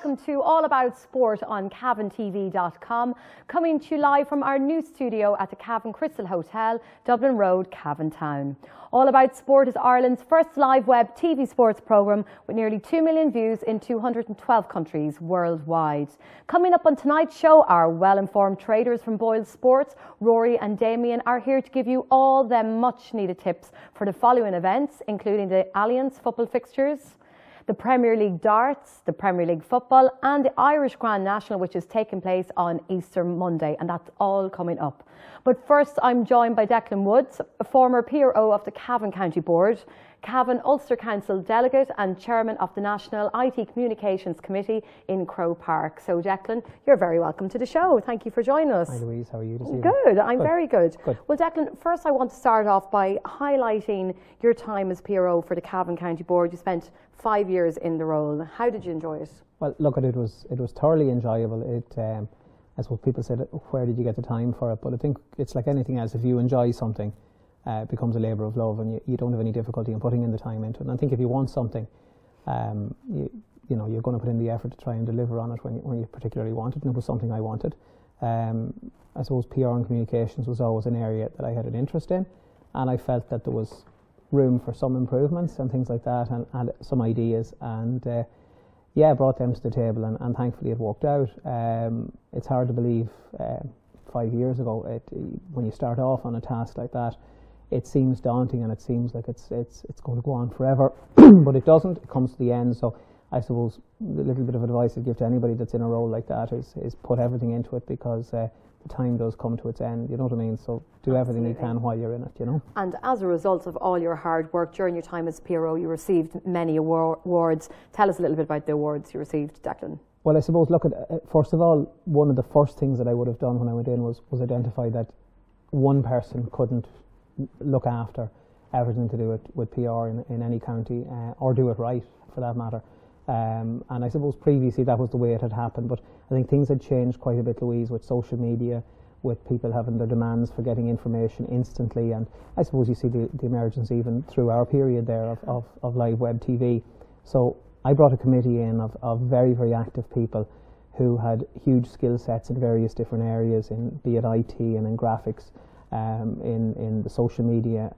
welcome to All About Sport on CavanTV.com, coming to you live from our new studio at the Cavan Crystal Hotel, Dublin Road, Cavan Town. All About Sport is Ireland's first live web TV sports programme with nearly 2 million views in 212 countries worldwide. Coming up on tonight's show, our well-informed traders from Boyle Sports, Rory and Damien, are here to give you all them much-needed tips for the following events, including the Allianz football fixtures, the Premier League darts, the Premier League football and the Irish Grand National, which is taking place on Easter Monday, and that's all coming up. But first, I'm joined by Declan Woods, a former PRO of the Cavan County Board, Cavan Ulster Council delegate and chairman of the National IT Communications Committee in Crow Park. So Declan, you're very welcome to the show. Thank you for joining us. Hi Louise, how are you this evening? Good, I'm very good. Well Declan, first I want to start off by highlighting your time as PRO for the Cavan County Board. You spent 5 years in the role. How did you enjoy it? Well, look, it was thoroughly enjoyable. As what people said, where did you get the time for it? But I think it's like anything else. If you enjoy something, it becomes a labour of love, and you don't have any difficulty in putting in the time into it. And I think if you want something, you know, you're going to put in the effort to try and deliver on it when you particularly want it, and it was something I wanted. I suppose PR and communications was always an area that I had an interest in, and I felt that there was room for some improvements and things like that, and some ideas, and yeah, brought them to the table, and thankfully it worked out. It's hard to believe 5 years ago, when you start off on a task like that, it seems daunting and it seems like it's going to go on forever, but it doesn't. It comes to the end. So I suppose the little bit of advice I'd give to anybody that's in a role like that is put everything into it, because the time does come to its end, you know what I mean? So do everything you can while you're in it, you know. And as a result of all your hard work during your time as PRO, you received many awards. Tell us a little bit about the awards you received, Declan. Well, I suppose, look, first of all, one of the first things that I would have done when I went in was identify that one person couldn't look after everything to do with PR in any county, or do it right, for that matter. And I suppose previously that was the way it had happened, but I think things had changed quite a bit, Louise, with social media, with people having their demands for getting information instantly, and I suppose you see the emergence even through our period there of live web TV. So I brought a committee in of very, very active people who had huge skill sets in various different areas, be it IT and in graphics, in the social media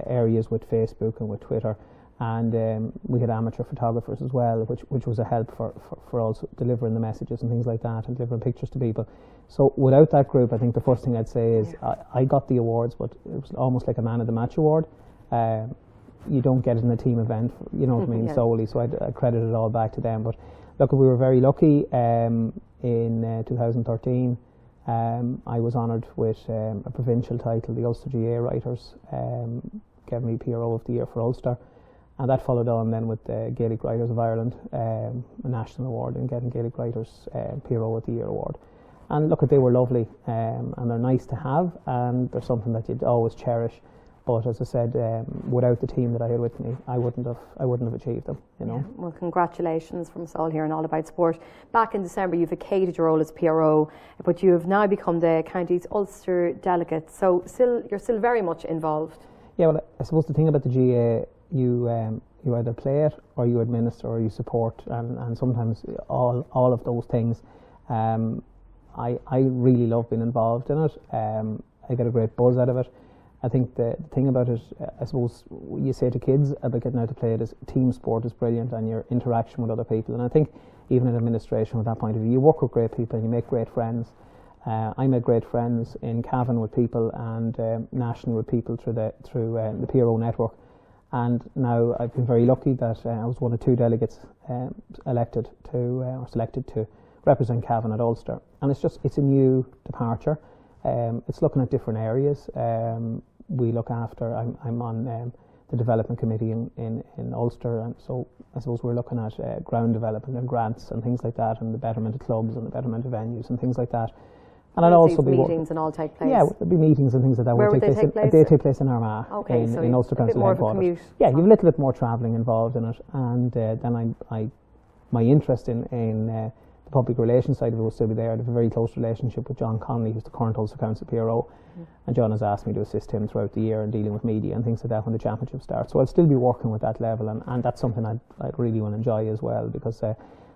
areas with Facebook and with Twitter. And we had amateur photographers as well, which was a help for also delivering the messages and things like that, and delivering pictures to people. So without that group, I think the first thing I'd say is I got the awards, but it was almost like a man of the match award. You don't get it in a team event, you know what I mean, solely. So I credit it all back to them. But look, we were very lucky. In 2013, I was honoured with a provincial title. The Ulster GA Writers gave me PRO of the Year for Ulster. And that followed on then with the Gaelic Writers of Ireland, a national award, and getting Gaelic Writers PRO of the Year award. And look, they were lovely, and they're nice to have, and they're something that you'd always cherish. But as I said, without the team that I had with me, I wouldn't have achieved them, you know. Yeah. Well, congratulations from us all here and All About Sport. Back in December, you vacated your role as PRO, but you have now become the county's Ulster delegate. So you're still very much involved. Yeah, well, I suppose the thing about the GA, you either play it, or you administer, or you support, and sometimes all of those things. I really love being involved in it. I get a great buzz out of it. I think the thing about it, I suppose you say to kids about getting out to play it, is team sport is brilliant, and your interaction with other people. And I think even in administration, from that point of view, you work with great people and you make great friends. I made great friends in Cavan with people, and national with people through the PRO network. And now I've been very lucky that I was one of 2 delegates selected to represent Cavan at Ulster. And it's a new departure. It's looking at different areas. We look after, I'm on the development committee in Ulster, and so I suppose we're looking at ground development and grants and things like that, and the betterment of clubs and the betterment of venues and things like that. And I'll also be meetings and all take place. Yeah, there'll be meetings and things like that. Where would they take place? They take place in Armagh, in Ulster Council headquarters. Yeah, you have a little bit more travelling involved in it, and then my interest in the public relations side of it will still be there. I have a very close relationship with John Connolly, who's the current Ulster Council PRO, and John has asked me to assist him throughout the year in dealing with media and things like that when the championship starts. So I'll still be working with that level, and that's something I'd really want to enjoy as well, because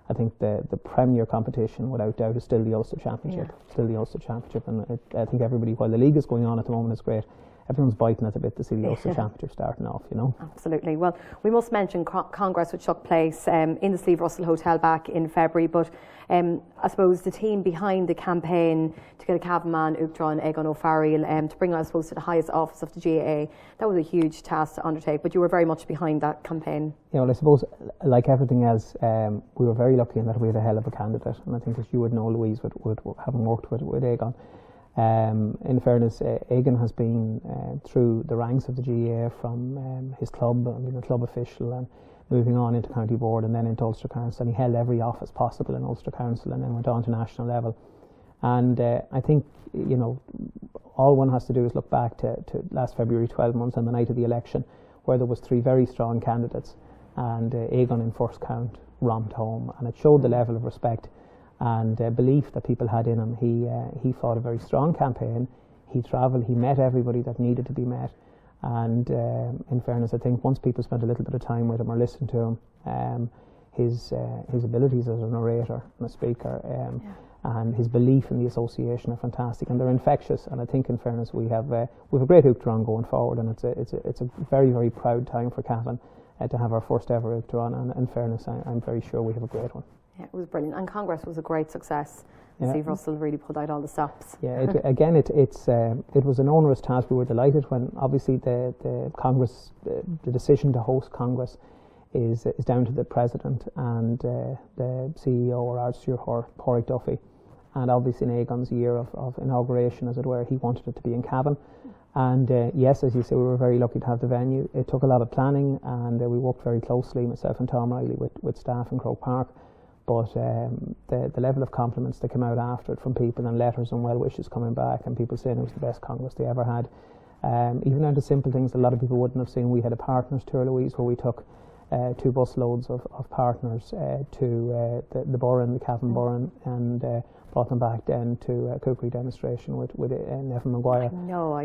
I think the premier competition, without doubt, is still the Ulster Championship. Still the Ulster Championship, and I think everybody, while the league is going on at the moment, is great. Everyone's biting at a bit to see the Ulster Championship starting off, you know. Absolutely. Well, we must mention Congress, which took place in the Slieve Russell Hotel back in February, but I suppose the team behind the campaign to get a Cavan man, Uachtaráin Egon O'Farrell, to bring, I suppose, to the highest office of the GAA, that was a huge task to undertake, but you were very much behind that campaign. Yeah, well, I suppose, like everything else, we were very lucky in that we had a hell of a candidate, and I think, as you would know, Louise, would having worked with Egon. In fairness, Egan has been through the ranks of the GAA from his club, being a club official, and moving on into County Board and then into Ulster Council, and he held every office possible in Ulster Council and then went on to national level. And I think, you know, all one has to do is look back to last February, 12 months, on the night of the election, where there was 3 very strong candidates, and Egan in first count romped home, and it showed the level of respect and belief that people had in him. He fought a very strong campaign. He travelled, he met everybody that needed to be met, and in fairness, I think once people spent a little bit of time with him or listened to him, his abilities as a narrator and a speaker, and his belief in the association are fantastic, and they're infectious. And I think, in fairness, we have a great Uachtaráin going forward, and it's a very, very proud time for Cavan to have our first ever Uachtaráin, and in fairness, I'm very sure we have a great one. Yeah, it was brilliant, and Congress was a great success. Steve Russell really pulled out all the stops. Yeah, it was an onerous task. We were delighted when, obviously, the Congress, the decision to host Congress is down to the President and the CEO, or Ardstúr Pádraig Duffy, and obviously in Egon's year of inauguration, as it were, he wanted it to be in Cavan. And yes, as you say, we were very lucky to have the venue. It took a lot of planning, and we worked very closely, myself and Tom Riley, with staff in Croke Park. But the level of compliments that came out after it from people, and letters and well wishes coming back, and people saying it was the best Congress they ever had. Even down to simple things a lot of people wouldn't have seen. We had a partners tour, Louise, where we took 2 bus loads of partners to the Burren, the Cavan Burren, and brought them back then to a cookery demonstration with Nevin Maguire.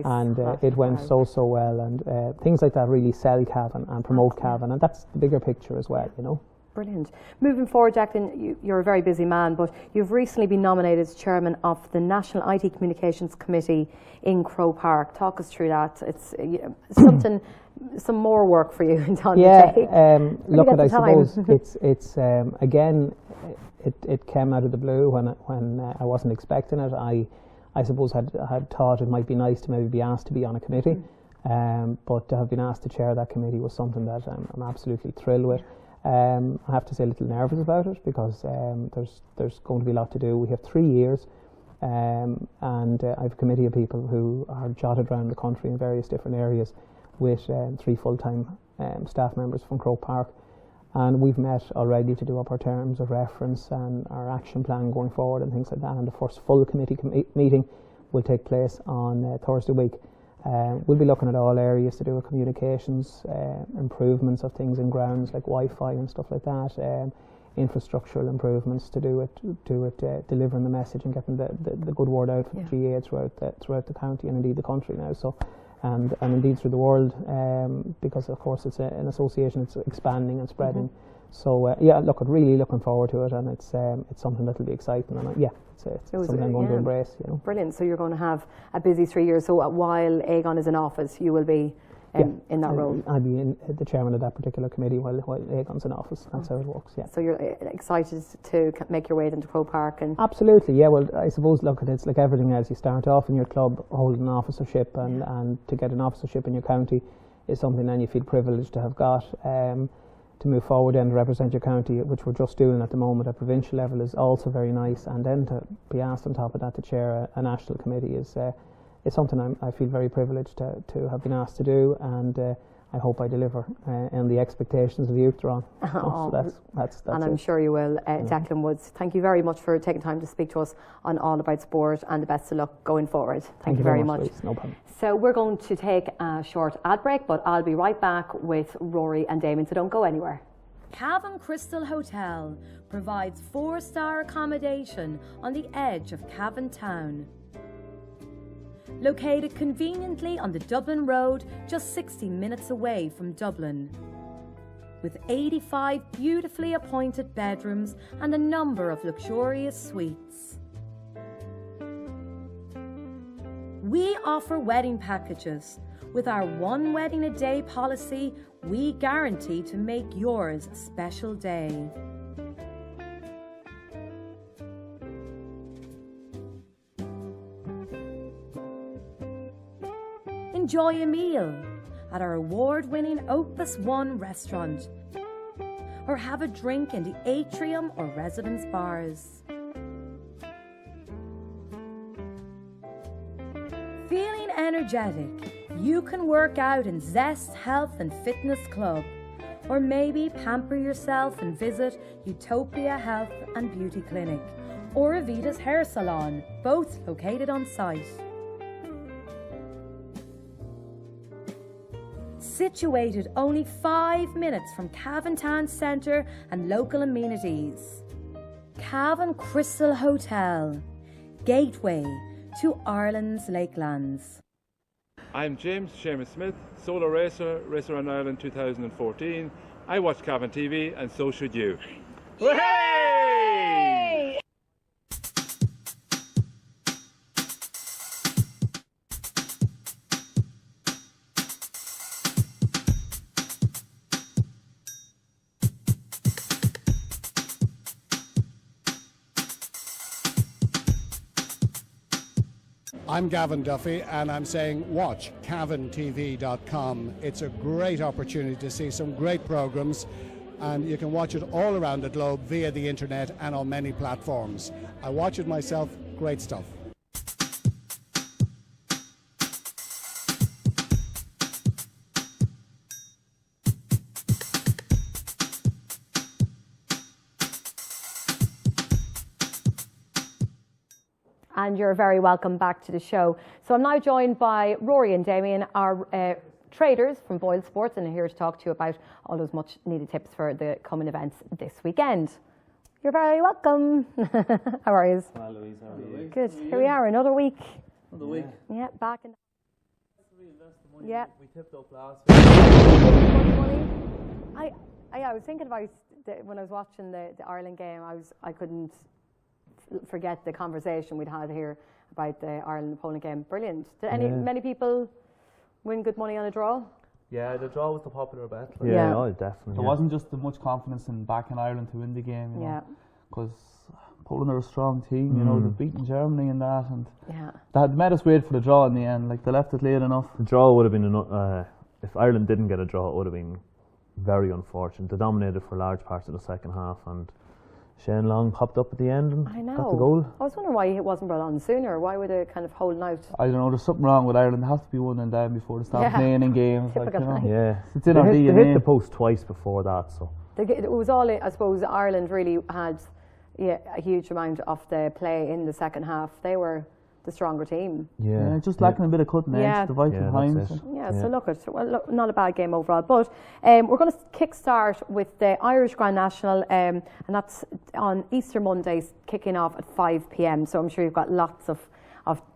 And it went so well, and things like that really sell Cavan and promote Cavan, and that's the bigger picture as well, you know. Brilliant. Moving forward, Declan, you're a very busy man, but you've recently been nominated as chairman of the National IT Communications Committee in Croke Park. Talk us through that. It's some more work for you to undertake. Look, I suppose it's again, it came out of the blue when I wasn't expecting it. I suppose had thought it might be nice to maybe be asked to be on a committee, but to have been asked to chair that committee was something that I'm absolutely thrilled with. I have to say, a little nervous about it, because there's going to be a lot to do. We have 3 years, and I have a committee of people who are jotted around the country in various different areas, with 3 full-time staff members from Croke Park, and we've met already to do up our terms of reference and our action plan going forward and things like that. And the first full committee meeting will take place on Thursday week. We'll be looking at all areas to do with communications, improvements of things in grounds like Wi-Fi and stuff like that, infrastructural improvements to do with delivering the message and getting the good word out for the GAA throughout the county and indeed the country now. So, and indeed through the world, because of course it's an association, it's expanding and spreading. So yeah, look, I'm really looking forward to it, and it's something that'll be exciting, and it's something I'm going to embrace. You know. Brilliant. So you're going to have a busy 3 years. So while Egon is in office, you will be in that role. I'll be the chairman of that particular committee while Egon's in office. That's how it works. Yeah. So you're excited to make your way into Croke Park, and absolutely. Yeah. Well, I suppose, look, it's like everything else. You start off in your club holding an officership, and to get an officership in your county is something then you feel privileged to have got. To move forward and represent your county, which we're just doing at the moment at provincial level, is also very nice. And then to be asked on top of that to chair a national committee is something I feel very privileged to have been asked to do, and I hope I deliver on the expectations of the Uachtaráin. So that's and I'm sure you will. Declan Woods, thank you very much for taking time to speak to us on All About Sport, and the best of luck going forward. Thank you very much. Louise. No problem. So we're going to take a short ad break, but I'll be right back with Rory and Damien, so don't go anywhere. Cavan Crystal Hotel provides 4-star accommodation on the edge of Cavan town. Located conveniently on the Dublin Road, just 60 minutes away from Dublin. with 85 beautifully appointed bedrooms and a number of luxurious suites. We offer wedding packages. With our one wedding a day policy, we guarantee to make yours a special day. Enjoy a meal at our award-winning Opus One restaurant, or have a drink in the atrium or residence bars. Feeling energetic? You can work out in Zest Health and Fitness Club, or maybe pamper yourself and visit Utopia Health and Beauty Clinic, or Avita's Hair Salon, both located on site. Situated only 5 minutes from Cavan Town Centre and local amenities. Cavan Crystal Hotel, gateway to Ireland's Lakelands. I'm James Seamus Smith, solo racer around Ireland 2014. I watch Cavan TV and so should you. Hooray! I'm Gavin Duffy and I'm saying watch cavantv.com. It's a great opportunity to see some great programs, and you can watch it all around the globe via the internet and on many platforms. I watch it myself, great stuff. And you're very welcome back to the show. So I'm now joined by Rory and Damien, our traders from Boyle Sports, and I'm here to talk to you about all those much needed tips for the coming events this weekend. You're very welcome. How are you? Hi Louise, how are you? Good. Here we are, another week. Another week. Yeah, back in. Yeah. We tipped up last week. I was thinking about when I was watching the Ireland game. I couldn't forget the conversation we'd had here about the Ireland-Poland game. Brilliant. Did many people win good money on a draw? Yeah, the draw was the popular bet. Yeah. Oh, definitely. There wasn't just much confidence in backing Ireland to win the game, you know, because Poland are a strong team, you know, they've beaten Germany in that, and they had made us wait for the draw in the end. Like, they left it late enough. The draw would have been enough. If Ireland didn't get a draw, it would have been very unfortunate. They dominated for large parts of the second half, and Shane Long popped up at the end and got the goal. I was wondering why it wasn't brought on sooner. Why were they kind of holding out? I don't know, there's something wrong with Ireland. They have to be one and down before they start playing in games. Like, you know. Yeah. It's in our They DNA. hit the post twice before that, so. It was all, I suppose, Ireland really had a huge amount of the play in the second half. They were the stronger team. Yeah, just lacking a bit of cutting edge, the vital times. So look, not a bad game overall. But we're going to kick-start with the Irish Grand National, and that's on Easter Monday, kicking off at 5 p.m. So I'm sure you've got lots of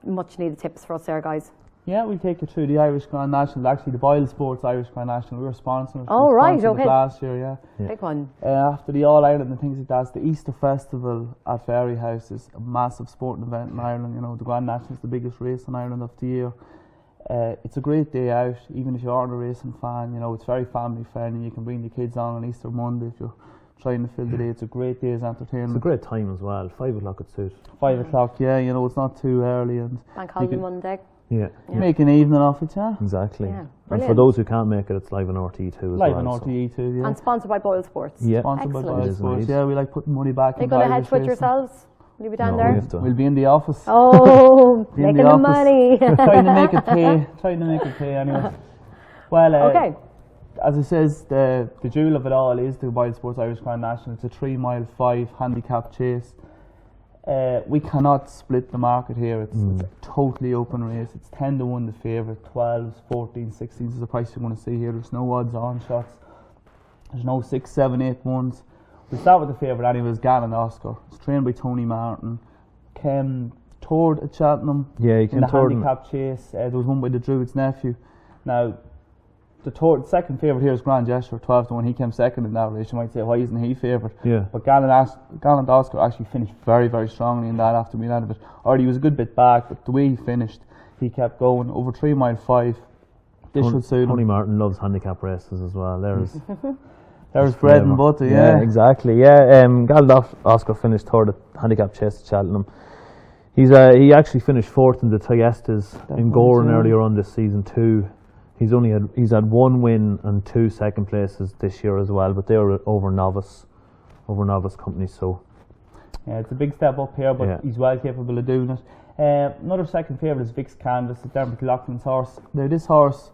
much-needed tips for us there, guys. Yeah, we'll take you through the Irish Grand National. Actually, the Boyle Sports Irish Grand National, we were sponsoring it. Oh, right, okay. Last year, Big one. After the All-Ireland and things like that, the Easter Festival at Fairy House is a massive sporting event in Ireland. You know, the Grand National is the biggest race in Ireland of the year. It's a great day out, even if you aren't a racing fan. You know, it's very family-friendly. You can bring the kids on Easter Monday if you're trying to fill the day. It's a great day's entertainment. It's a great time as well. 5 o'clock at suit. 5 o'clock, yeah, you know, it's not too early. And Bank holiday Monday. Yeah. Make an evening off it, yeah. Exactly. Yeah, and for those who can't make it, it's live on RTE too as live well. on RTE too, yeah. And sponsored by Boyle Sports. Yeah. Sponsored by Excellent. Boyle Sports. Yeah, we like putting money back Are you in going to head Irish with racing. yourselves? Will you be down No, there? We'll be in the office. Oh, Be in making the money. trying to make it pay. Trying to make it pay anyway. Well, Okay. as it says, the jewel of it all is the Boyle Sports Irish Grand National. It's a 3-mile 5 handicap chase. We cannot split the market here. It's a totally open race. It's 10 to 1 the favourite, 12s, 14s, 16s is the price you're going to see here. There's no odds on shots. There's no 6, 7, 8 ones. We'll start with the favourite anyway, it's Gallant Oscar. It's trained by Tony Martin. Came toured at Cheltenham Yeah, you can in the tour handicap chase. There was one by the Druid's nephew. Now, the second favourite here is Grand Gesture, 12-1. He came second in that race. You might say, why isn't he favourite? Yeah. But Gallant Oscar actually finished very, very strongly in that after being out of it. Already he was a good bit back, but the way he finished, he kept going over 3 mile 5. This should suit him. Tony Martin loves handicap races as well. There's bread and butter, yeah. Exactly, yeah. Gallant Oscar finished third at handicap chase at Cheltenham. He actually finished fourth in the Tayestas in Goran earlier on this season too. He's had 1 win and 2 second places this year as well, but they were over novice companies. So yeah, it's a big step up here, but he's well capable of doing it. Another second favourite is Vic's Canvas, it's Dermot McLaughlin's horse. Now this horse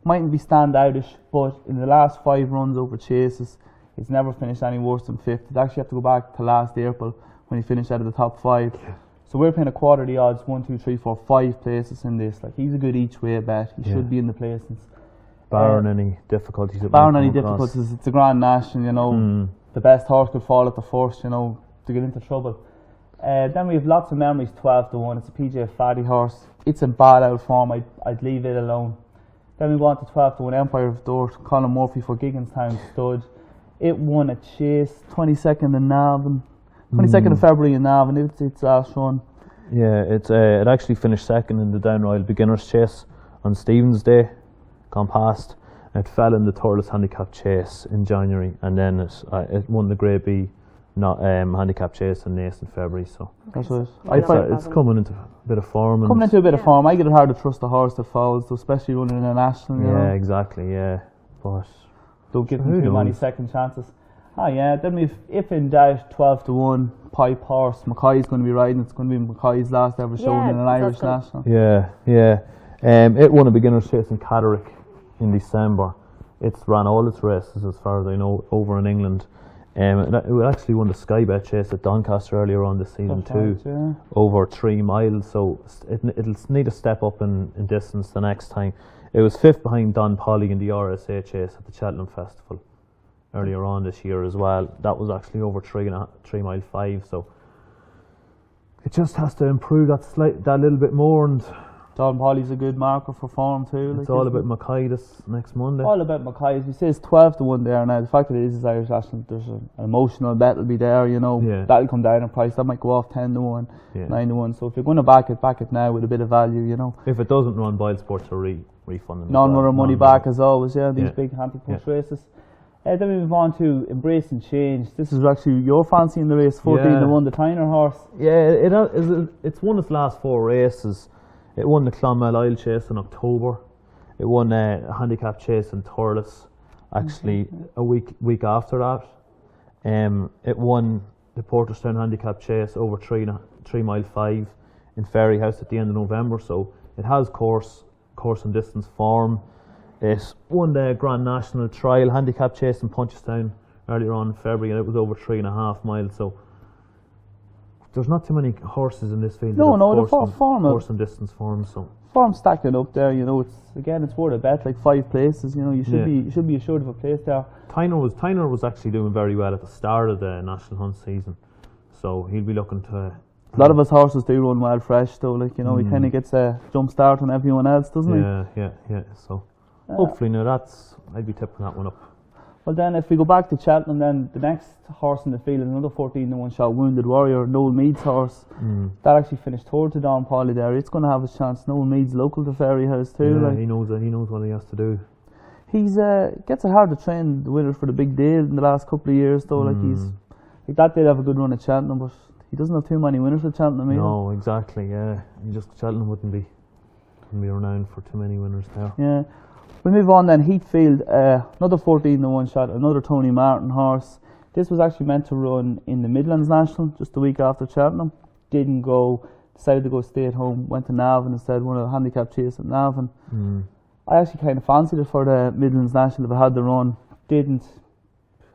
mightn't be standoutish, but in the last 5 runs over chases, it's never finished any worse than 5th. It actually have to go back to last April when he finished out of the top 5. Yeah. So we're paying a quarter the odds, 1, 2, 3, 4, 5 places in this. Like, he's a good each way bet. He should be in the placings. Barring any difficulties. It's a Grand National, you know. The best horse could fall at the first, you know, to get into trouble. Then we have Lots of Memories, 12-1. It's a PJ Faddy horse. It's in bad out form. I'd leave it alone. Then we go on to 12-1 Empire of Dirt, Colin Murphy for Gigginstown stud. It won a chase, 22nd in Navan. 22nd of February in Navan, its last run. Yeah, it actually finished second in the Down Royal Beginners Chase on Stephen's Day, gone past. It fell in the Thurles Handicap Chase in January, and then it won the Grade B handicap chase in Naas in February. So that's it. It's coming into a bit of form. I get it hard to trust a horse that falls, especially running in a national. You know? Exactly. Yeah, but don't give them too many second chances. Then we've, if in doubt, 12-1 Pipe Horse. Mackay's going to be riding. It's going to be Mackay's last ever showing in an Irish national. It won a beginner's chase in Catterick in December. It's ran all its races as far as I know over in England. It actually won the Sky Bet chase at Doncaster earlier on this season too, over 3 miles. So it'll need a step up in distance the next time. It was 5th behind Don Polly in the RSA chase at the Cheltenham Festival earlier on this year as well. That was actually over 3 mile 5. So it just has to improve that little bit more. And Don Polly's a good marker for form too. It's all about Mackay this next Monday. All about Mackay. As we say, it's 12-1 there now. The fact that it is Irish national, there's an emotional bet will be there. You know, that'll come down in price. That might go off 10-1, 9-1. So if you're going to back it now with a bit of value. You know, if it doesn't run, Boyle Sports are refunding. Non-runner money back as always. These big anti-push races. Then we move on to Embrace and Change. This is actually your fancy in the race, 14-1, the Tyner horse. Yeah, it's won its last 4 races. It won the Clonmel Isle Chase in October. It won a handicap chase in Thurles, actually a week after that. It won the Porterstown handicap chase over 3 mile 5 in Ferryhouse at the end of November. So it has course and distance form. It won the Grand National Trial handicap chase in Punchestown earlier on in February, and it was over 3.5 miles. So there's not too many horses in this field. Course and distance form. So form stacking up there. You know, it's worth a bet. Like 5 places. You know, you should be assured of a place there. Tyner was actually doing very well at the start of the National Hunt season, so he'll be looking to. A lot of his horses do run well fresh, though. Like, you know, he kind of gets a jump start on everyone else, doesn't he? Yeah. So hopefully, I'd be tipping that one up. Well, then, if we go back to Cheltenham, then the next horse in the field is another 14-1 shot, Wounded Warrior, Noel Mead's horse. That actually finished third to Don Polly there. It's going to have a chance. Noel Mead's local to Ferryhouse too. Yeah, he knows what he has to do. He's gets it hard to train the winners for the big deal in the last couple of years, though. Like that did have a good run at Cheltenham, but he doesn't have too many winners at Cheltenham either. No, exactly. Yeah, Cheltenham wouldn't be renowned for too many winners there. Yeah. We move on then, Heathfield, another 14-1 shot, another Tony Martin horse. This was actually meant to run in the Midlands National just a week after Cheltenham. Didn't go, decided to go stay at home, went to Navan instead, won a handicap chase at Navan. I actually kind of fancied it for the Midlands National if I had the run. Didn't.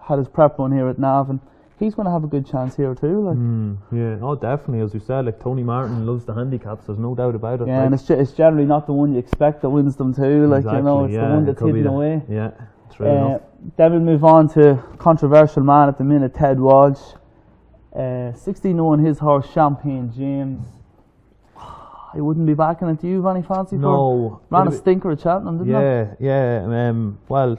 Had his prep run here at Navan. He's going to have a good chance here too. Definitely. As you said, like Tony Martin loves the handicaps. There's no doubt about it. Yeah, and it's generally not the one you expect that wins them too. Like exactly, you know, it's the one that's hidden away. Yeah, true enough. Then we'll move on to controversial man at the minute, Ted Walsh. 16-1 his horse Champagne James. I wouldn't be backing it. Do you have any fancy No. for? Ran a stinker at Cheltenham, didn't it? Yeah. Well,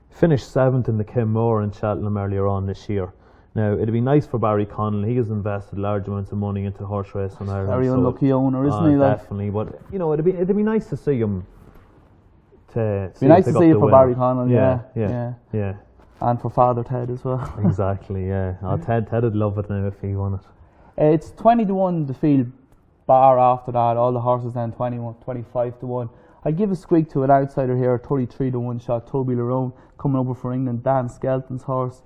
finished 7th in the Kenmore in Cheltenham earlier on this year. Now, it'd be nice for Barry Connell. He has invested large amounts of money into horse racing in Ireland. Very unlucky owner, isn't he? Definitely, but you know, it'd be nice to see him. It'd be nice to see it for Barry Connell. Yeah. And for Father Ted as well. Exactly. Yeah. Oh, Ted would love it now if he won it. It's 20-1 the field. Bar after that, all the horses then 25-1. I give a squeak to an outsider here, 33-1 shot, Toby Larone, coming over for England, Dan Skelton's horse.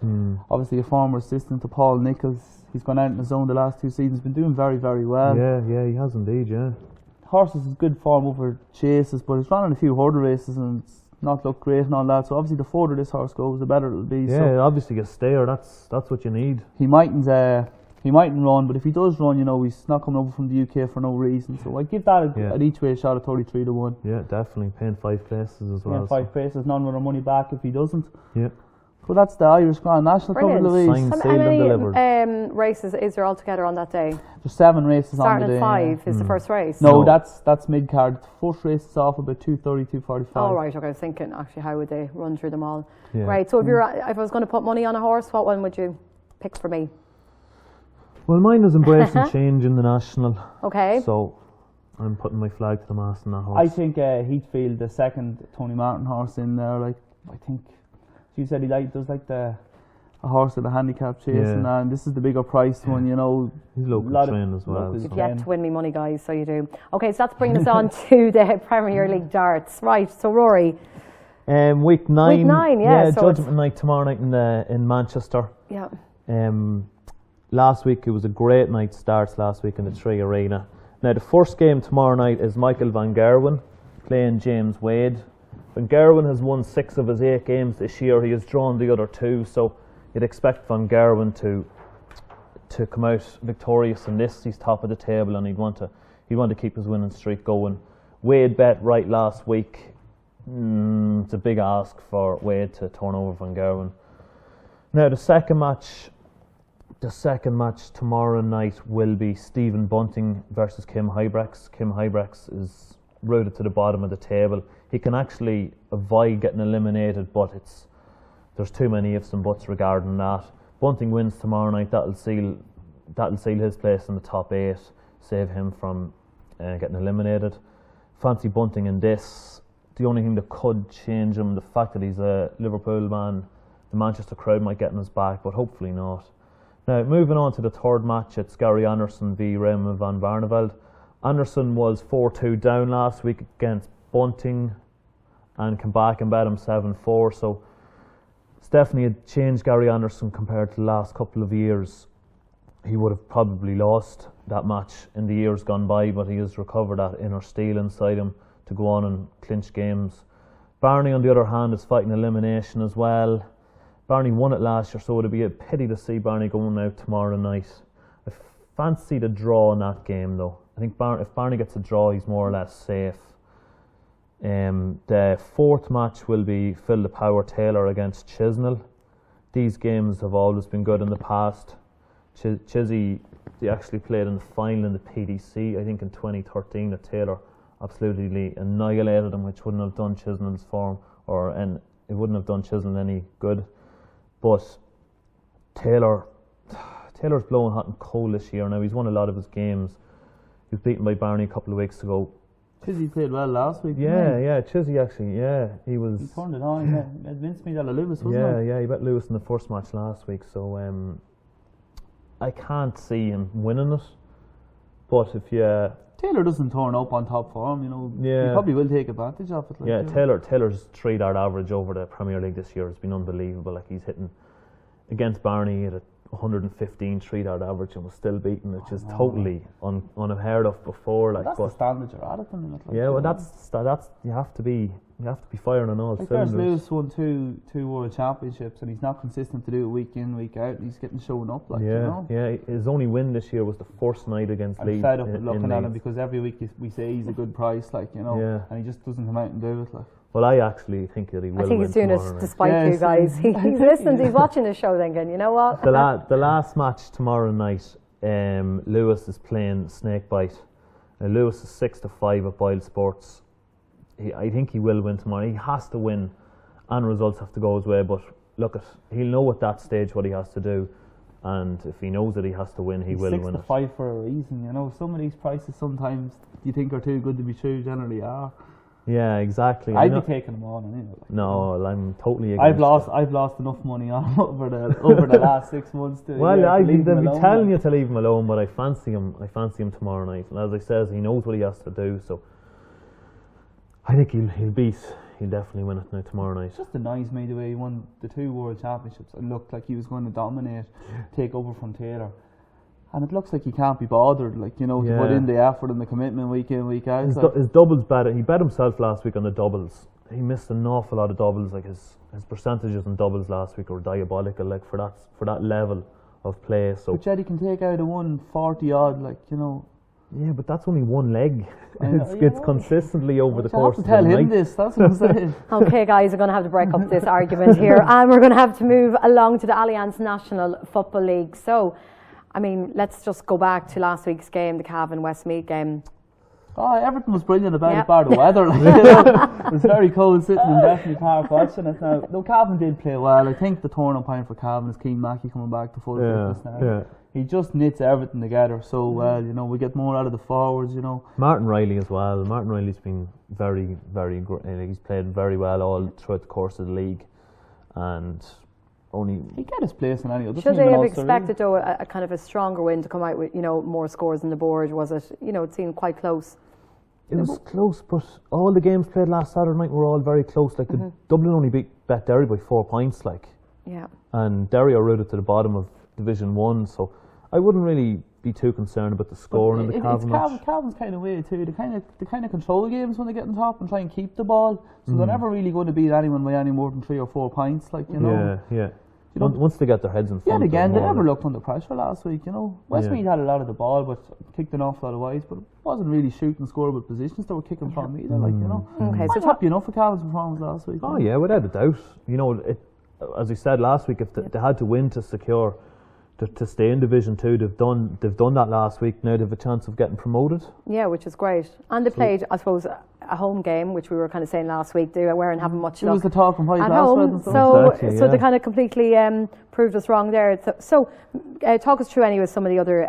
Obviously a former assistant to Paul Nicholls. He's gone out in his own the last 2 seasons, been doing very, very well. Yeah, he has indeed, yeah. Horses is good form over chases, but he's running a few hurdle races and it's not looked great and all that. So obviously the further this horse goes, the better it'll be. Yeah, so obviously a stayer, that's what you need. He mightn't run, but if he does run, you know, he's not coming over from the UK for no reason. So I give that an each way shot at 33-1. Yeah, definitely. Paying 5 places as well. Paying 5 places, none with our money back if he doesn't. Yeah. Well, that's the Irish Grand National covered, Louise. Signed, sealed and delivered. How many races is there altogether on that day? There's 7 races Starting on the day. Starting at 5 is the first race? No, that's mid-card. The first race is off about 2:30, 2:45. Oh, right, okay. I was thinking, actually, how would they run through them all? Yeah. Right, so if I was going to put money on a horse, what one would you pick for me? Well, mine is embracing change in the National. Okay. So I'm putting my flag to the mast on that horse. I think Heathfield, the second Tony Martin horse in there, like, I think you said he does like a horse with a handicap chase, and this is the bigger priced one, you know. He's local trained as well. You've yet to win me money, guys, so you do. Okay, so that's bringing us on to the Premier League darts. Right, so Rory. Week 9. Week 9, yeah. So Judgment night tomorrow night in Manchester. Yeah. Last week it was a great night starts last week in the Tree Arena. Now the first game tomorrow night is Michael Van Gerwen playing James Wade. Van Gerwen has won 6 of his 8 games this year. He has drawn the other 2, so you'd expect Van Gerwen to come out victorious in this. He's top of the table and he'd want to keep his winning streak going. Wade bet right last week. It's a big ask for Wade to turn over Van Gerwen. Now the second match tomorrow night will be Stephen Bunting versus Kim Huybrechts. Kim Huybrechts is rooted to the bottom of the table. He can actually avoid getting eliminated, but there's too many ifs and buts regarding that. Bunting wins tomorrow night. That'll seal his place in the top 8, save him from getting eliminated. Fancy Bunting in this. The only thing that could change him, the fact that he's a Liverpool man, the Manchester crowd might get in his back, but hopefully not. Now, moving on to the third match, it's Gary Anderson v Raymond van Barneveld. Anderson was 4-2 down last week against Bunting and came back and bet him 7-4, so it's definitely a change, Gary Anderson, compared to the last couple of years. He would have probably lost that match in the years gone by, but he has recovered that inner steel inside him to go on and clinch games. Barney, on the other hand, is fighting elimination as well. Barney won it last year, so it would be a pity to see Barney going out tomorrow night. I fancy the draw in that game, though. I think if Barney gets a draw, he's more or less safe. The fourth match will be Phil the Power Taylor against Chisnell. These games have always been good in the past. Chizzy, they actually played in the final in the PDC, I think in 2013. That Taylor absolutely annihilated him, which wouldn't have done Chisnell's form, and it wouldn't have done Chisnell any good. But Taylor's blowing hot and cold this year. Now, he's won a lot of his games. He was beaten by Barney a couple of weeks ago. Chizzy played well last week. Yeah, Chizzy actually, he was. He turned it on. Yeah, Vince Medalla Lewis, wasn't it? Yeah, he bet Lewis in the first match last week. So I can't see him winning it. But if Taylor doesn't turn up on top form, you know, he probably will take advantage of it. Like, Taylor's 3-dart average over the Premier League this year has been unbelievable. Like, he's hitting against Barney at a 115 3-dart average and was still beaten, which is totally unheard of before. Like, that's the standard you're at the minute. Like, well, that's you have to be firing on all cylinders. Lewis won two World Championships and he's not consistent to do it week in, week out, and he's getting shown up. Like, you know? Yeah. His only win this year was the first night against Leeds. I'm fed up with looking at him because every week we say he's a good price, like, you know, and he just doesn't come out and do it. Like. Well, I actually think that he will. I think he's doing it despite you guys. He's listened. He's watching the show, thinking, you know what? The last match tomorrow night, Lewis is playing Snakebite, Lewis is 6-5 at Boyle Sports. I think he will win tomorrow. He has to win, and results have to go his way. But look, he'll know at that stage what he has to do, and if he knows that he has to win, he will win it. 6-5 for a reason, you know. Some of these prices sometimes you think are too good to be true, generally are. Yeah, exactly. I'd be taking them on anyway. No, I'm totally against I've lost enough money on over the last 6 months to. Well, yeah, I've been telling like. you to leave him alone, but I fancy him. I fancy him tomorrow night. And as I says, he knows what he has to do. So I think he'll definitely win it now tomorrow night. It just annoys me the way he won the 2 World Championships. It looked like he was going to dominate, take over from Taylor. And it looks like he can't be bothered, like, you know, to put in the effort and the commitment week in, week out. His doubles better. He bet himself last week on the doubles. He missed an awful lot of doubles. Like his percentages on doubles last week were diabolical. Like for that level of play. So, but yet he can take out a 140 odd, like, you know. Yeah, but that's only one leg. It's consistently over the course of the night. You have to tell him this, that's what I'm saying. Okay, guys, we're going to have to break up this argument here, and we're going to have to move along to the Allianz National Football League. So, I mean, let's just go back to last week's game, the Cavan Westmeath game. Oh, everything was brilliant about it, bar the weather. Like, you know, it was very cold sitting in Bethany Park watching it. Now, though Cavan did play well, I think the turning point for Cavan is Keane Mackey coming back to full fitness now. Yeah. He just knits everything together so well. You know, we get more out of the forwards. You know, Martin Riley as well. Martin Riley's been very, very great. He's played very well all throughout the course of the league, and he get his place in any other. Should they have expected though a kind of a stronger win to come out with, you know, more scores on the board? Was it, you know, it seemed quite close? It was close, but all the games played last Saturday night were all very close. Like the Dublin only beat Derry by 4 points, like. Yeah. And Derry are rooted to the bottom of Division 1, so I wouldn't really be too concerned about the scoring in the Cavan match. Cavan's kind of way too. They kind of control games when they get on top and try and keep the ball. So they're never really going to beat anyone by any more than 3 or 4 points. Like, you know. Yeah. You know, once they get their heads in front. Yeah, again, they never looked under pressure last week. You know, Westmeath had a lot of the ball, but kicked an awful lot of wides. But it wasn't really shooting scorable positions they were kicking from either. Like, you know. Okay, so happy enough for Cavan's performance last week. Oh yeah, without a doubt. You know, as I said last week, if they had to win to secure to stay in Division 2, they've done that last week. Now they have a chance of getting promoted. Yeah, which is great. And they played, I suppose, a home game, which we were kind of saying last week. They weren't having much luck. It was the talk from White at home, so they kind of completely proved us wrong there. So talk us through anyway some of the other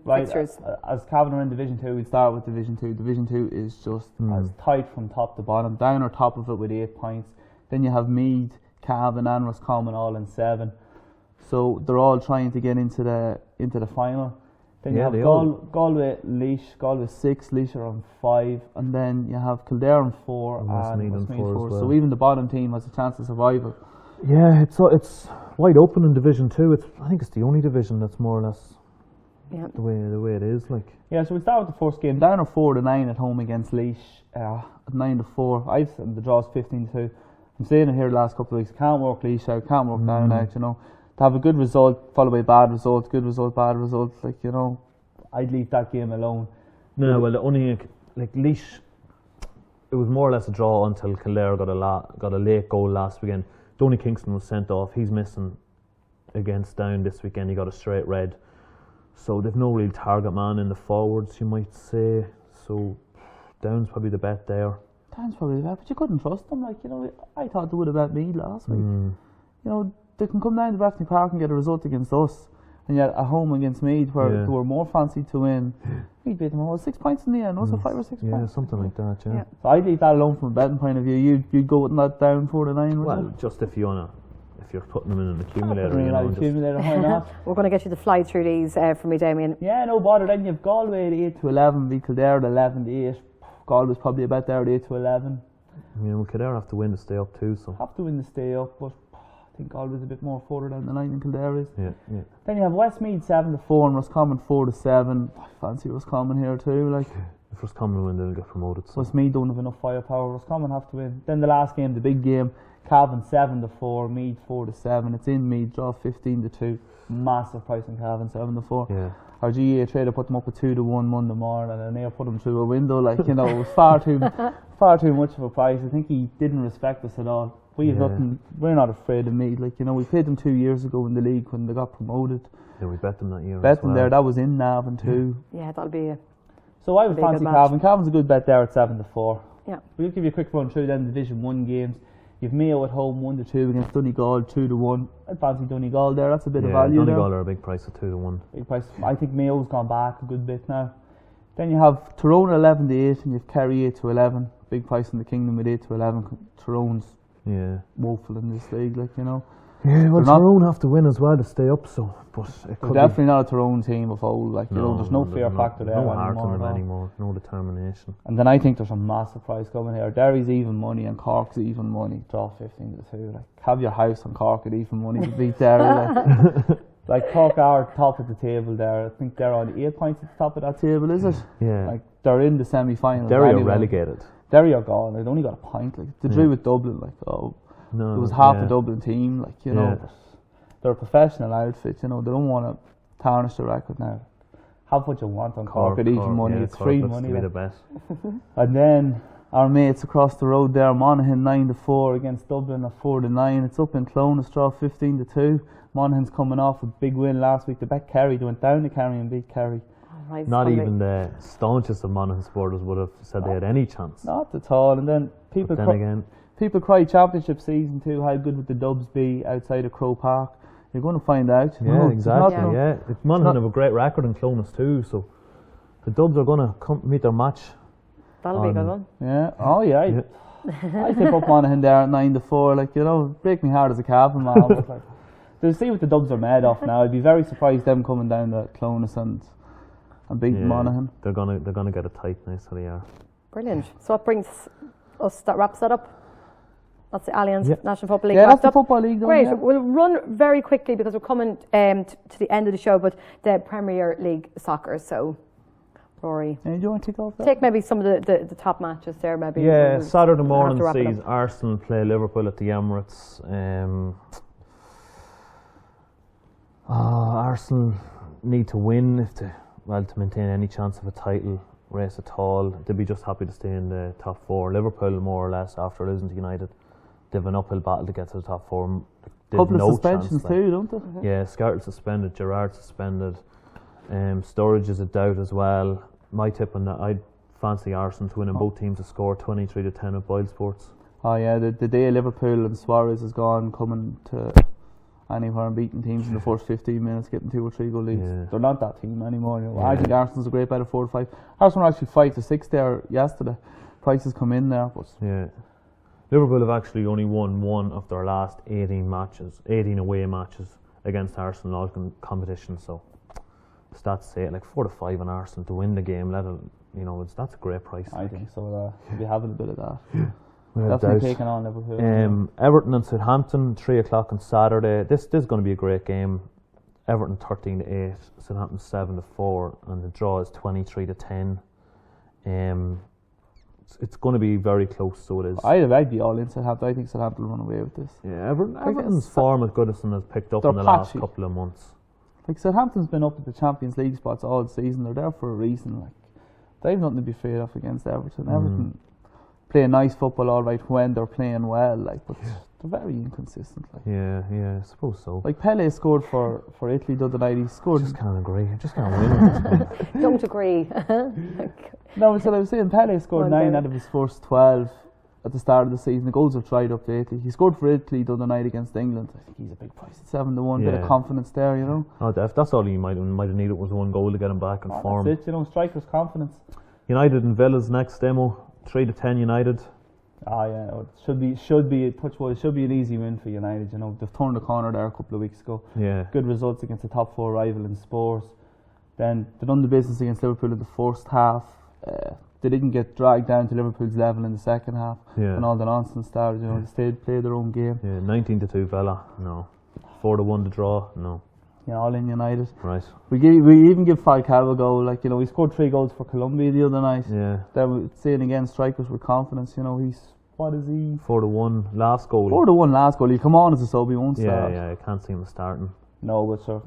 fixtures. As Cavan are in Division 2, we start with Division 2. Division 2 is just as tight from top to bottom. Down or top of it with 8 points. Then you have Meath, Cavan and Roscommon all in 7. So they're all trying to get into the final. Then you have Galway, Laois, Galway 6, Laois are on 5, and then you have Kildare on 4 and Westmeath on 4. So even the bottom team has a chance of survival. Yeah, it's wide open in Division 2. I think it's the only division that's more or less the way it is. Like. Yeah, so we start with the first game. Down are 4-9 at home against Laois at 9-4. The draw's 15-2. I'm saying it here the last couple of weeks. Can't work Laois out, can't work Down out, you know. To have a good result followed by a bad result, good result, bad result, like, you know, I'd leave that game alone. No, well, only like Laois, it was more or less a draw until Kildare got a late goal last weekend. Donny Kingston was sent off. He's missing against Down this weekend. He got a straight red. So they've no real target man in the forwards, you might say. So Down's probably the bet there. Down's probably the bet, but you couldn't trust them. Like, you know, I thought they would have bet Meath last week. You know, they can come down to Bethany Park and get a result against us, and yet at home against Meath, where they were more fancied to win, Meath beat them all 6 points in the end. Was it 5 or 6 points? Yeah, something like that. Yeah. So I'd leave that alone from a betting point of view. You'd go with that Down 4-9. Well, just if you're putting them in an accumulator. Why not? We're going to get you to fly through these for me, Damien. Yeah, no bother. Then you have Galway at 8-11, beat Kildare at 11-8. Galway's probably a bet there at 8-11. Yeah, well, Kildare have to win to stay up too. So have to win to stay up, but I think Galway's a bit more further down the line than Kildare is. Yeah. Then you have Westmeath 7-4 and Roscommon 4-7. I fancy Roscommon here too. Like, if Roscommon win, they'll get promoted. So. Westmeath don't have enough firepower. Roscommon have to win. Then the last game, the big game, Cavan 7-4, Meath 4-7. It's in Meath, draw 15-2. Massive price on Cavan 7-4. Yeah. Our GA trader put them up at 2-1 Monday morning, and they put them through a window. Like, you know, it was far too much of a price. I think he didn't respect us at all. We have nothing. We're not afraid of Meath. Like, you know, we played them 2 years ago in the league when they got promoted. Yeah, we bet them that year. Bet them there. That was in Navan too. Yeah, that'll be So I would Be a good fancy match. Cavan. Cavan's a good bet there at 7-4. Yeah. We'll give you a quick run through then Division 1 games. You've Mayo at home 1-2 against Donegal 2-1. I'd fancy Donegal there. That's a bit of value there. Donegal are a big price at 2-1. Big price. I think Mayo's gone back a good bit now. Then you have Tyrone 11-8 and you've Kerry 8-11. Big price in the Kingdom with 8-11. Tyrone's woeful in this league, like, you know. Yeah, well, Tyrone have to win as well to stay up, so. But it could definitely not a Tyrone team of old, like, you know, there's no fear there's factor there no heart in them anymore. anymore, no determination. And then I think there's a massive price coming here. Derry's even money and Cork's even money. Draw 15-2. Like, have your house on Cork at even money to beat Derry. Like Cork are top of the table there. I think they're on 8 points at the top of that table, is it? Yeah. Like, they're in the semi-finals. Derry are relegated. Derry are gone. They've only got a point. Like, they drew with Dublin. Like, no, it was half a Dublin team. Like, you know, but they're a professional outfit. You know, they don't want to tarnish the record now. Have what you want on Cork at even money. It's free money. The best. And then our mates across the road there, Monaghan 9-4 against Dublin at 4-9. It's up in Clonus, draw 15-2. Monaghan's coming off a big win last week. They bet Kerry. They went down to Kerry and beat Kerry. Not even the staunchest of Monaghan supporters would have said they had any chance. Not at all. And then people cry championship season too. How good would the Dubs be outside of Croke Park? You're going to find out. Yeah, exactly. Monaghan have a great record in Clonus too, so the Dubs are going to meet their match. That'll be a good one. Yeah. Oh yeah. I tip up Monaghan there at 9-4. Like, you know, break me heart as a Cavan man. But like, to see what the Dubs are made of now, I'd be very surprised them coming down to Clonus and beating Monaghan. They're gonna get it tight now, so they are. Brilliant. So what brings us, that wraps that up? That's the Allianz National Football League. Yeah, that's the Football League. Great. We'll run very quickly because we're coming to the end of the show, but the Premier League soccer. So, Rory, do you want to kick off that? Take maybe some of the top matches there, maybe. Yeah, Saturday morning sees Arsenal play Liverpool at the Emirates. Arsenal need to win to maintain any chance of a title race at all. They'd be just happy to stay in the top four. Liverpool, more or less, after losing to United, they've an uphill battle to get to the top four. Couple of suspensions too, don't they? Yeah, Scarlett suspended, Gerrard suspended. Storage is a doubt as well. My tip on that, I'd fancy Arsenal to win, and both teams to score 23-10 at Boyle Sports. Oh yeah, the day Liverpool and Suarez is gone, coming to anywhere and beating teams in the first 15 minutes, getting 2 or 3 goal leads. They're not that team anymore. You know. I think Arsenal's a great bet of 4-5. Arsenal were actually 5-6 there yesterday. Prices come in there, but Liverpool have actually only won one of their last 18 away matches against Arsenal in all competitions. So stats say it, like 4-5 on Arsenal to win the game. That's a great price. I think so. We'll be having a bit of that. Definitely taking on Liverpool. Everton and Southampton, 3 o'clock on Saturday. This is going to be a great game. Everton 13-8, Southampton 7-4, and the draw is 23-10. It's going to be very close, so it is. I'd be all in Southampton. I think Southampton will run away with this. Yeah, Everton's form at Goodison has picked up in the last couple of months. Like, Southampton's been up at the Champions League spots all season. They're there for a reason. Like, they've nothing to be afraid of against Everton. Everton play nice football all right when they're playing well, like, but they're very inconsistent. Like. Yeah, I suppose so. Like, Pele scored for Italy the other night. He scored. I just can't agree. I just can't win at this point. Don't agree. No, so I was saying Pele scored 9 out of his first 12 at the start of the season. The goals have dried up lately. He scored for Italy the other night against England. I think he's a big price at 7-1. Bit of confidence there, you know. Oh, that's all he might have needed was one goal to get him back in form. That's it, you know, striker's confidence. United and Villa's next demo. 3-10 United. It should be an easy win for United. You know, they've turned the corner there a couple of weeks ago. Yeah. Good results against the top 4 rival in Spurs. Then they done the business against Liverpool in the first half. They didn't get dragged down to Liverpool's level in the second half. Yeah. And all the nonsense started. You know, they played their own game. Yeah, 19-2 Villa. No. 4-1 to draw. No. Yeah, all in United. Right. We even give Falcao a goal. Like, you know, he scored 3 goals for Colombia the other night. Yeah. Then saying again, strikers with confidence. You know, what is he? 4-1 last goal. 4-1 last goal. He'll come on as a sub. He won't start. Yeah. I can't see him starting. No, but sure.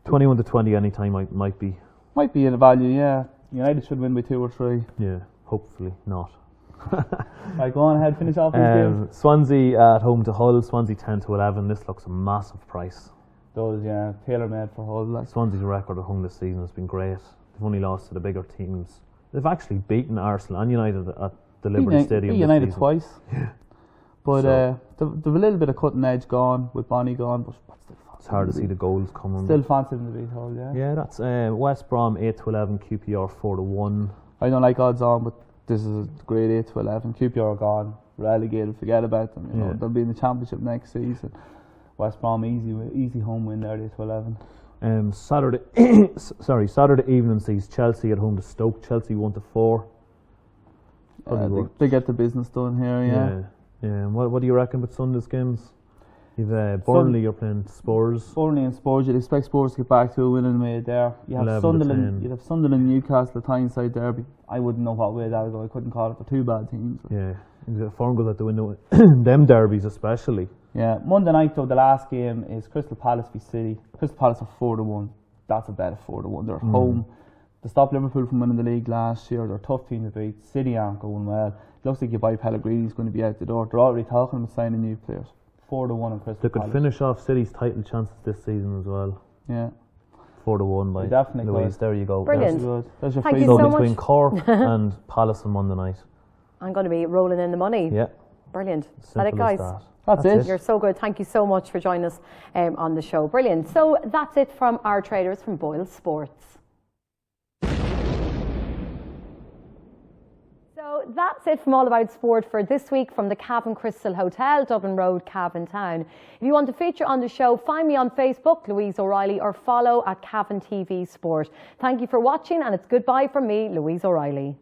21-20 anytime might be. Might be in a value. Yeah. United should win by 2 or 3. Yeah. Hopefully not. Right, go on ahead. Finish off these games. Swansea at home to Hull. Swansea 10-11. This looks a massive price. Those, tailor-made for Hull. Like. Swansea's record at home this season has been great. They've only lost to the bigger teams. They've actually beaten Arsenal and United at the Liberty Stadium. Beat United twice. Yeah. But So- they've a little bit of cutting edge gone with Bonnie gone, but still It's hard to see the goals coming. Still fancy them to beat Hull, yeah. Yeah, that's West Brom 8-11, QPR 4-1. I don't like odds on, but this is a great 8-11. QPR are gone, relegated, forget about them. You know, Yeah. they'll be in the championship next season. West Brom easy home win there, 8-11. Saturday evening sees Chelsea at home to Stoke. Chelsea 1-4. They get the business done here, yeah. Yeah. What do you reckon with Sunday's games? You've Burnley, you're playing Spurs. Burnley and Spurs, you'd expect Spurs to get back to a winning way there. You have 11 to Sunderland, 10. you'd have Sunderland, Newcastle, the Tyneside derby. I wouldn't know what way that would go. I couldn't call it for two bad teams. Yeah, the form goes out the window. Them derbies especially. Yeah, Monday night though, the last game is Crystal Palace v City. Crystal Palace are 4-1. That's a bet of 4-1. They're home. They stopped Liverpool from winning the league last year. They're a tough team to beat. City aren't going well. It looks like you buy Pellegrini's going to be out the door. They're already talking about signing new players. 4-1 on Crystal They could Palace. finish off City's title chances this season as well. Yeah, 4-1 by They definitely Louise. could. There you go. Brilliant. that's good. That's your Thank free you So so between much. Cork and Palace on Monday night. I'm going to be rolling in the money. Yeah. Brilliant. Is that Simple it, guys? as that. That's it. You're so good. Thank you so much for joining us on the show. Brilliant. So that's it from our traders from Boyle Sports. So that's it from All About Sport for this week from the Cavan Crystal Hotel, Dublin Road, Cavan Town. If you want to feature on the show, find me on Facebook, Louise O'Reilly, or follow at Cavan TV Sport. Thank you for watching, and it's goodbye from me, Louise O'Reilly.